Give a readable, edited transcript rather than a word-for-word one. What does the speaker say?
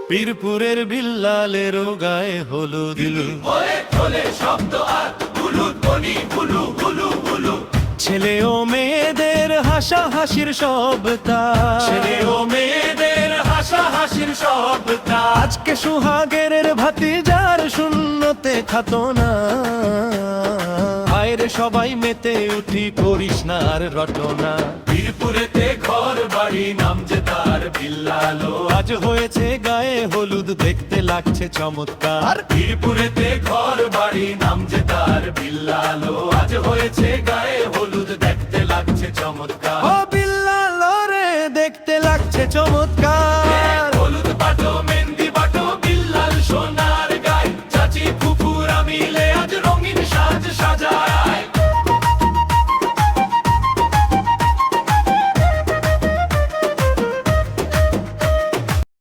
পীরপুরের বিল্লালেরও গায়ে হলুদ শব্দ আর হুলুদ বনি হুলু হুলু হুলু। ছেলে ও মেয়েদের হাসা হাসির শব্দ ছেলে ও মেয়েদের হাসা হাসির শব্দ। আজকে সুহাগের ভাতিজার শূন্যতে খাতো না। আয়রে সবাই মেতে উঠি, করিস না আর রটনা। পীরপুরেতে ঘর বাড়ি নাম যে তার বিল্লালো। আজ হয়েছে গায়ে হলুদ, দেখতে লাগছে চমৎকার। পীরপুরেতে ঘর বাড়ি নাম যে তার বিল্লালো। আজ হয়েছে গায়ে হলুদ, দেখতে লাগছে চমৎকার। ও বিল্লাল রে, দেখতে লাগছে চমৎকার।